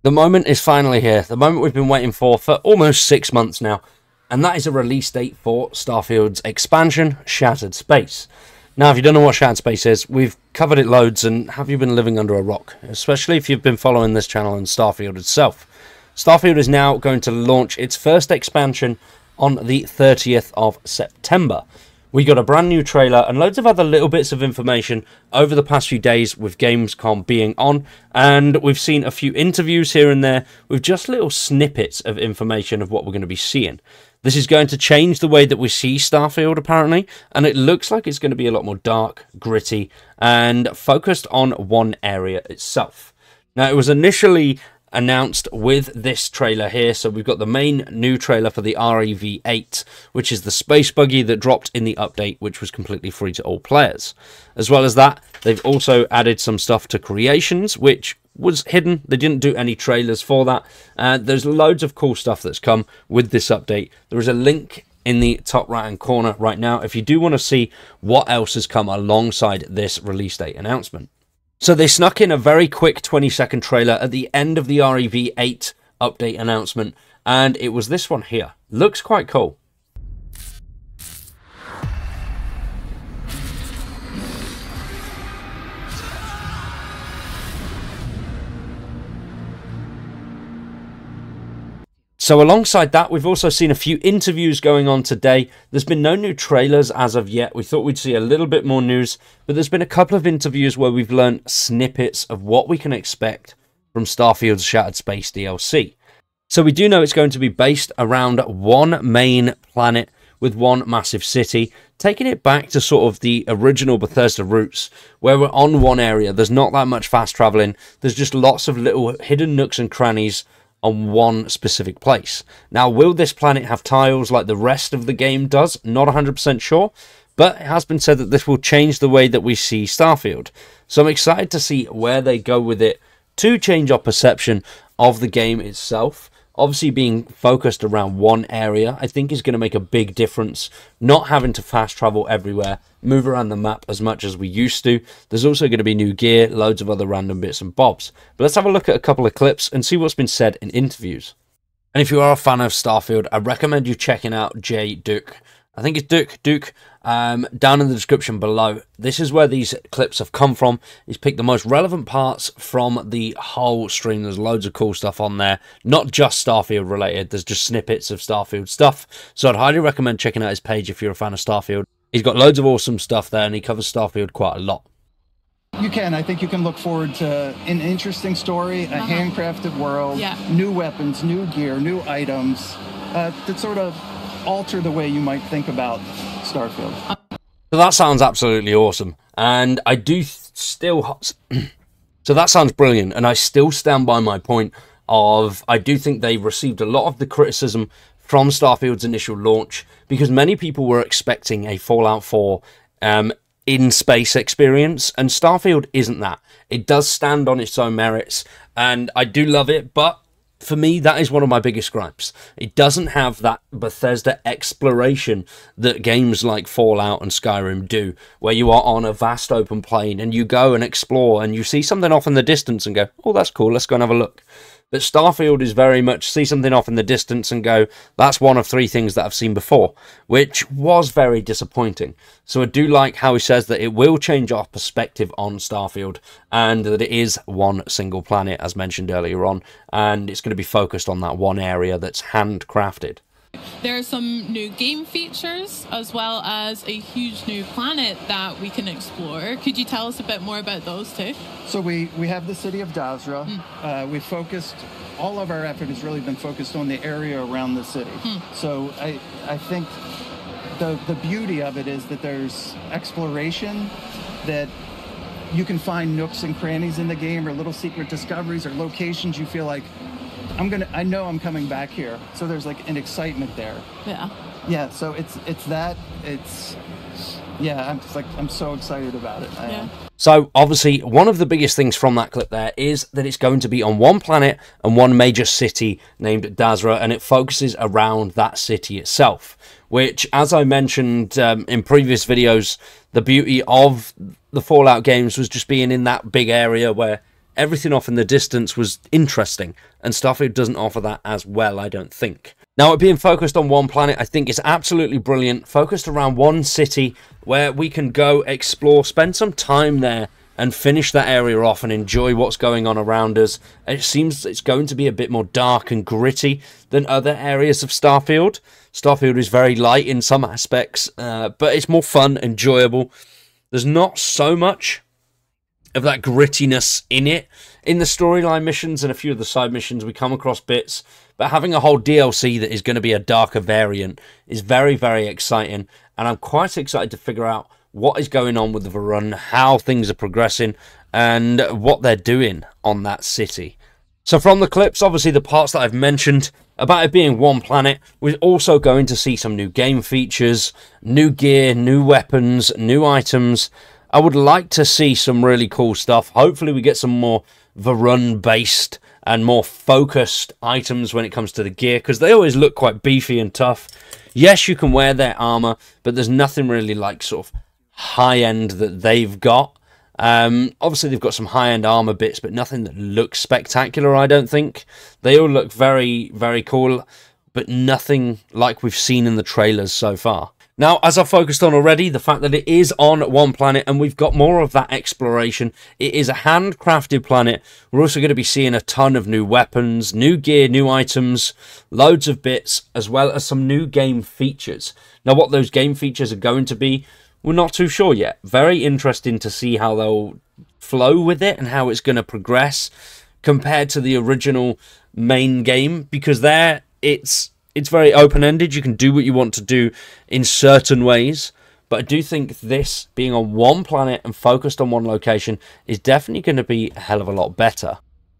The moment is finally here, the moment we've been waiting for almost 6 months now, and that is a release date for Starfield's expansion, Shattered Space. Now, if you don't know what Shattered Space is, we've covered it loads, and have you been living under a rock? Especially if you've been following this channel and Starfield itself. Starfield is now going to launch its first expansion on the 30th of September. We got a brand new trailer and loads of other little bits of information over the past few days with Gamescom being on, and we've seen a few interviews here and there with just little snippets of information of what we're going to be seeing. This is going to change the way that we see Starfield, apparently, and it looks like it's going to be a lot more dark, gritty, and focused on one area itself. Now, it was initially announced with this trailer here, so we've got the main new trailer for the REV8, which is the space buggy that dropped in the update, which was completely free to all players. As well as that, they've also added some stuff to Creations, which was hidden. They didn't do any trailers for that. There's loads of cool stuff that's come with this update. There is a link in the top right hand corner right now if you do want to see what else has come alongside this release date announcement. So they snuck in a very quick 20-second trailer at the end of the REV8 update announcement, and it was this one here. Looks quite cool. So alongside that, we've also seen a few interviews going on today. There's been no new trailers as of yet. We thought we'd see a little bit more news, but there's been a couple of interviews where we've learned snippets of what we can expect from Starfield's Shattered Space DLC. So we do know it's going to be based around one main planet with one massive city, taking it back to sort of the original Bethesda roots, where we're on one area. There's not that much fast traveling. There's just lots of little hidden nooks and crannies on one specific place. Now, will this planet have tiles like the rest of the game does? Not 100% sure, but it has been said that this will change the way that we see Starfield. So I'm excited to see where they go with it to change our perception of the game itself. Obviously, being focused around one area, I think is going to make a big difference. Not having to fast travel everywhere, move around the map as much as we used to. There's also going to be new gear, loads of other random bits and bobs. But let's have a look at a couple of clips and see what's been said in interviews. And if you are a fan of Starfield, I recommend you checking out Jay Duke. I think it's Duke, down in the description below. This is where these clips have come from. He's picked the most relevant parts from the whole stream. There's loads of cool stuff on there, not just Starfield related. There's just snippets of Starfield stuff. So I'd highly recommend checking out his page if you're a fan of Starfield. He's got loads of awesome stuff there, and he covers Starfield quite a lot. You can. I think you can look forward to an interesting story, a handcrafted world, new weapons, new gear, new items, that sort of alter the way you might think about Starfield. So that sounds absolutely awesome, and I do still so that sounds brilliant, and I still stand by my point of I do think they received a lot of the criticism from Starfield's initial launch, because many people were expecting a Fallout 4 in space experience, and Starfield isn't that. It does stand on its own merits, and I do love it, but for me, that is one of my biggest gripes. It doesn't have that Bethesda exploration that games like Fallout and Skyrim do, where you are on a vast open plain and you go and explore and you see something off in the distance and go, oh, that's cool, let's go and have a look. But Starfield is very much see something off in the distance and go, that's one of three things that I've seen before, which was very disappointing. So I do like how he says that it will change our perspective on Starfield, and that it is one single planet, as mentioned earlier on, and it's going to be focused on that one area that's handcrafted. There are some new game features, as well as a huge new planet that we can explore. Could you tell us a bit more about those too? So we have the city of Dasra. We focused, all of our effort has really been focused on the area around the city. So I think the beauty of it is that there's exploration, that you can find nooks and crannies in the game, or little secret discoveries, or locations you feel like, I know I'm coming back here. So there's like an excitement there. Yeah, so it's I'm so excited about it. So obviously one of the biggest things from that clip there is that it's going to be on one planet and one major city named Dasra, and it focuses around that city itself, which, as I mentioned in previous videos, the beauty of the Fallout games was just being in that big area where everything off in the distance was interesting, and Starfield doesn't offer that as well, I don't think. Now, it being focused on one planet, I think is absolutely brilliant, focused around one city where we can go explore, spend some time there, and finish that area off and enjoy what's going on around us. It seems it's going to be a bit more dark and gritty than other areas of Starfield. Starfield is very light in some aspects, but it's more fun, enjoyable. There's not so much of that grittiness in it. In the storyline missions and a few of the side missions, we come across bits, but having a whole DLC that is going to be a darker variant is very, very exciting, and I'm quite excited to figure out what is going on with the Varun, how things are progressing, and what they're doing on that city. So from the clips, obviously the parts that I've mentioned about it being one planet, we're also going to see some new game features, new gear, new weapons, new items. I would like to see some really cool stuff. Hopefully we get some more Varun based and more focused items when it comes to the gear, because they always look quite beefy and tough. Yes, you can wear their armor, but there's nothing really like sort of high end that they've got. Obviously they've got some high-end armor bits, but nothing that looks spectacular, I don't think. They all look very, very cool, but nothing like we've seen in the trailers so far. Now, as I've focused on already, the fact that it is on one planet and we've got more of that exploration, it is a handcrafted planet. We're also going to be seeing a ton of new weapons, new gear, new items, loads of bits, as well as some new game features. Now, what those game features are going to be, we're not too sure yet. Very interesting to see how they'll flow with it and how it's going to progress compared to the original main game, because there it's very open-ended. You can do what you want to do in certain ways, but I do think this being on one planet and focused on one location is definitely going to be a hell of a lot better.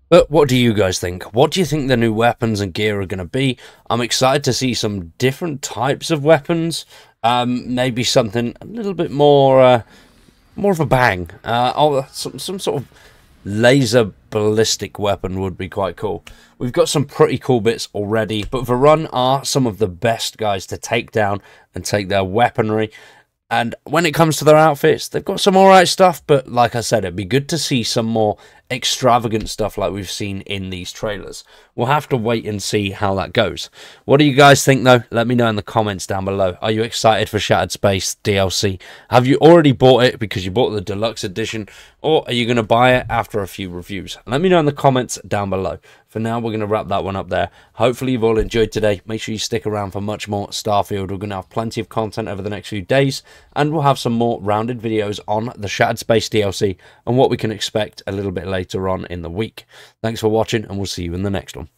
But what do you guys think? What do you think the new weapons and gear are going to be? I'm excited to see some different types of weapons. Maybe something a little bit more of a bang. Some sort of laser ballistic weapon would be quite cool. We've got some pretty cool bits already, but Varun are some of the best guys to take down and take their weaponry. And when it comes to their outfits, they've got some alright stuff, but like I said, it'd be good to see some more extravagant stuff like we've seen in these trailers. We'll have to wait and see how that goes. What do you guys think though? Let me know in the comments down below. Are you excited for Shattered Space DLC? Have you already bought it because you bought the deluxe edition, or are you going to buy it after a few reviews? Let me know in the comments down below. For now, we're going to wrap that one up there. Hopefully you've all enjoyed today. Make sure you stick around for much more Starfield. We're going to have plenty of content over the next few days, and we'll have some more rounded videos on the Shattered Space DLC and what we can expect a little bit later on in the week. Thanks for watching, and we'll see you in the next one.